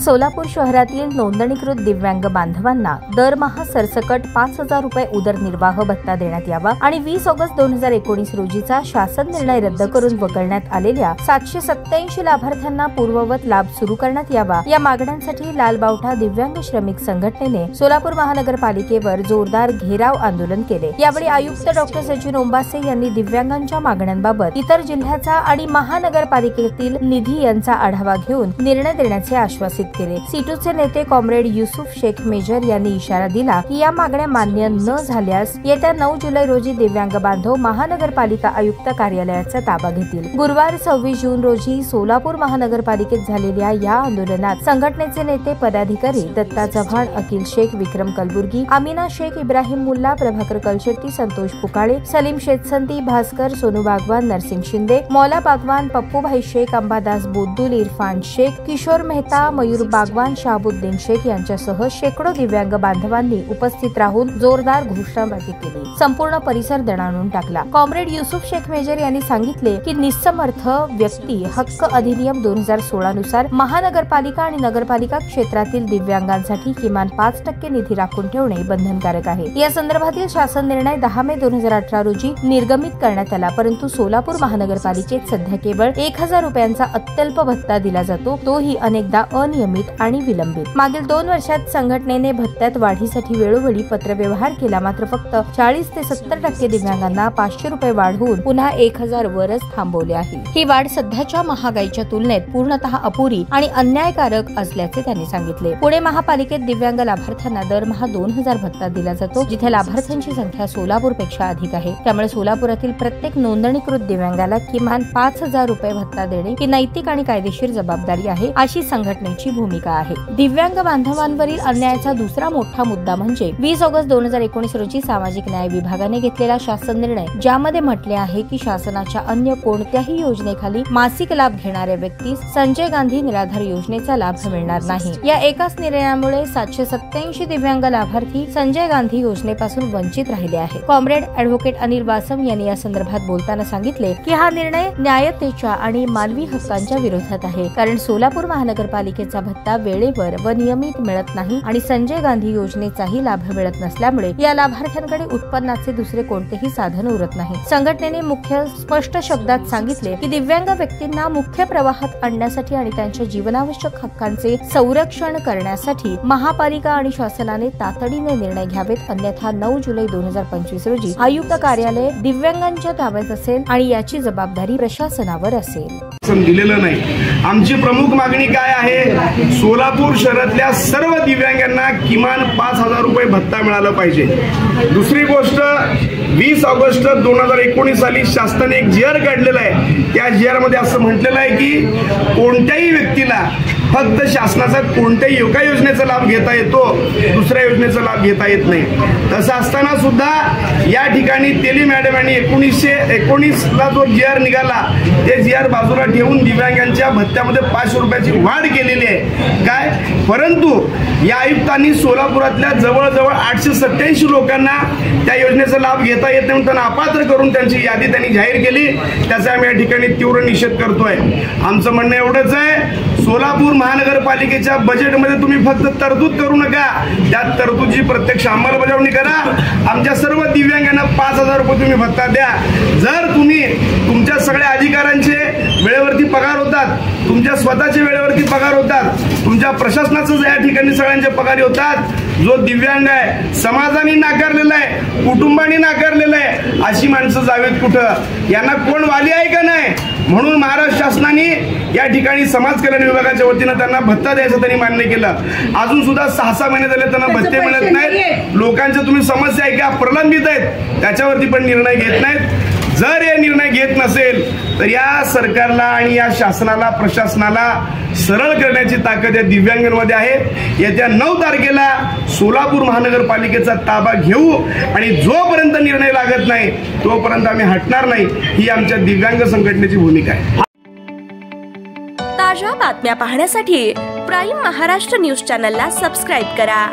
सोलापूर शहरातील नोंदणीकृत दिव्यांग बांधवांना दरमहा सरसकट 5,000 रुपये उदरनिर्वाह भत्ता देण्यात यावा आणि 20 ऑगस्ट 2019 रोजीचा शासन निर्णय रद्द करून वगळण्यात आलेल्या 787 लाभार्थ्यांना पूर्ववत लाभ सुरू करण्यात यावा या मागण्यांसाठी लालबावटा दिव्यांग श्रमिक संघटनेने सोलापूर महानगरपालिकेवर जोरदार घेराव आंदोलन केले। यावेळी आयुक्त डॉक्टर सचिन ओंबासे यांनी दिव्यांगांच्या मागण्यांबाबत इतर जिल्ह्याचा आणि महानगरपालिकेतील निधी यांचा आढावा घेऊन निर्णय देण्याचे आश्वासित केले। सीटूचे नेते कॉम्रेड युसुफ शेख मेजर यांनी इशारा दिला की या मागण्या मान्य न झाल्यास येत्या 9 जुलै रोजी दिव्यांग बांधव महानगरपालिका आयुक्त कार्यालयाचा ताबा घेतील। गुरुवार 26 जून रोजी सोलापूर महानगरपालिकेत झालेल्या या आंदोलनात संघटनेचे नेते पदाधिकारी दत्ता चव्हाण, अकिल शेख, विक्रम कलबुर्गी, आमिना शेख, इब्राहिम मुल्ला, प्रभाकर कलशेट्टी, संतोष पुकाळे, सलीम शेतसंती, भास्कर, सोनू बागवान, नरसिंग शिंदे, मौला बागवान, पप्पूभाई शेख, अंबादास बोद्दुल, इरफान शेख, किशोर मेहता, मयूर बागवान, शाहबुद्दीन शेख यांच्यासह शेकडो दिव्यांग बांधवांनी उपस्थित राहून जोरदार घोषणाबाजी केली। संपूर्ण परिसर दणाणून टाकला। कॉम्रेड युसुफ शेख मेजर यांनी सांगितले की निसमर्थ व्यक्ती हक्क अधिनियम 2016 नुसार महानगरपालिका आणि नगरपालिका क्षेत्रातील दिव्यांगांसाठी किमान 5% निधी राखून ठेवणे बंधनकारक आहे। या संदर्भातील शासन निर्णय 10 मे 2018 रोजी निर्गमित करण्यात आला, परंतु सोलापूर महानगरपालिकेत सध्या केवळ 1,000 रुपयांचा अत्यल्प भत्ता दिला जातो, तोही अनेकदा अनियमित आणि विलंबित। मागील 2 वर्षात संघटनेने भत्त्यात वाढीसाठी वेळोवेळी पत्रव्यवहार केला, मात्र फक्त 40 ते 70% दिव्यांगांना 500 रुपये वाढवून पुन्हा 1,000 वरच थांबवले आहे। ही वाढ सध्याच्या महागाईच्या तुलनेत पूर्णतः अपुरी आणि अन्यायकारक असल्याचे त्यांनी सांगितले। पुणे महापालिकेत दिव्यांग लाभार्थ्यांना दरमहा 2,000 भत्ता दिला जातो, जिथे लाभार्थ्यांची संख्या सोलापूरपेक्षा अधिक आहे। त्यामुळे सोलापुरातील प्रत्येक नोंदणीकृत दिव्यांगाला किमान 5,000 रुपये भत्ता देणे ही नैतिक आणि कायदेशीर जबाबदारी आहे, अशी संघटनेची भूमिका आहे। दिव्यांग बांधवांवरील अन्यायाचा दुसरा मोठा मुद्दा म्हणजे 20 ऑगस्ट 2019 रोजी सामाजिक न्याय विभागाने घेतलेला शासन निर्णय, ज्यामध्ये म्हटले आहे की शासनाच्या अन्य कोणत्याही योजनेखाली मासिक लाभ घेणाऱ्या व्यक्तीस संजय गांधी निराधार योजनेचा लाभ मिळणार नाही। या एकाच निर्णयामुळे 787 दिव्यांग लाभार्थी संजय गांधी योजनेपासून वंचित राहिले आहेत। कॉम्रेड ॲडव्होकेट अनिल वासम यांनी या संदर्भात बोलताना सांगितले की हा निर्णय न्यायतेच्या आणि मानवी हक्कांच्या विरोधात आहे, कारण सोलापूर महानगरपालिकेचा भत्ता वेळेवर व नियमित मिळत नाही आणि संजय गांधी योजनेचाही लाभ मिळत नसल्यामुळे या लाभार्थ्यांकडे उत्पन्नाचे दुसरे कोणतेही साधन उरत नाही। संघटनेने स्पष्ट शब्दात सांगितले की दिव्यांग व्यक्तींना मुख्य प्रवाहात आणण्यासाठी आणि त्यांच्या जीवनावश्यक हक्कांचे संरक्षण करण्यासाठी महापालिका आणि शासनाने तातडीने निर्णय घ्यावेत, अन्यथा 9 जुलै 2025 रोजी आयुक्त कार्यालय दिव्यांगांच्या ताब्यात असेल आणि याची जबाबदारी प्रशासनावर असेल। दिलेलं नाही। आमची प्रमुख मागणी काय आहे? सोलापूर शहरातल्या सर्व दिव्यांगांना किमान 5,000 रुपये भत्ता मिळाला पाहिजे। दुसरी गोष्ट, 20 ऑगस्ट 2019 साली शासनाने एक GR काढलेला आहे। त्या GR मध्ये असं म्हटलेलं आहे की कोणत्याही व्यक्तीला फक्त शासनाचा कोणत्याही एका योजनेचा लाभ घेता येतो, दुसऱ्या योजनेचा लाभ घेता येत नाही। तसं असताना सुद्धा या ठिकाणी तेली मॅडम यांनी 1919ला जो GR निघाला ते GR बाजूला ठेवून दिव्यांगांच्या भत्त्यामध्ये 500 रुपयाची वाढ केलेली आहे काय, परंतु या आयुक्तांनी सोलापुरातल्या जवळजवळ 887 लोकांना त्या योजनेचा लाभ घेता येत नाही, त्यांना अपात्र करून त्यांची यादी त्यांनी जाहीर केली। त्याचा आम्ही या ठिकाणी तीव्र निषेध करतोय। आमचं म्हणणं एवढंच आहे, सोलापूर महानगरपालिकेच्या बजेटमध्ये तुम्ही फक्त तरतूद करू नका, त्या तरतुदीची प्रत्यक्ष अंमलबजावणी करा। आमच्या सर्व दिव्यांगांना 5,000 रुपये तुम्ही भत्ता द्या। जर तुम्ही तुमच्या सगळ्या अधिकाऱ्यांचे वेळेवरती पगार होतात, तुमच्या स्वतःचे वेळेवरती पगार होतात, तुमच्या प्रशासनाचं या ठिकाणी सगळ्यांचे पगार होतात, जो दिव्यांग आहे समाजाने नाकारलेला आहे, कुटुंबाने नाकारलेला आहे, अशी माणसं जावेत कुठं? यांना कोण वाली आहे का नाही? म्हणून महाराष्ट्र शासनाने या ठिकाणी समाज कल्याण विभागाच्या वतीनं त्यांना भत्ता द्यायचं त्यांनी मान्य केलं। अजून सुद्धा 6 महिने झाले त्यांना भत्ते मिळत नाहीत। लोकांच्या तुम्ही समस्या आहे का प्रलंबित आहेत, त्याच्यावरती पण निर्णय घेत नाहीत। जर हे निर्णय घेत नसेल तर या सरकारला आणि या शासनाला, प्रशासनाला सरळ करण्याची ताकद या दिव्यांगांमध्ये आहे। येत्या 9 तारखेला सोलापूर महानगरपालिकेचा ताबा घेऊ आणि जोपर्यंत निर्णय लागत नाही तोपर्यंत आम्ही हटणार नाही, ही आमच्या दिव्यांग संघटनेची भूमिका आहे। ताज्या बातम्या पाहण्यासाठी प्राईम महाराष्ट्र न्यूज चॅनलला सबस्क्राईब करा।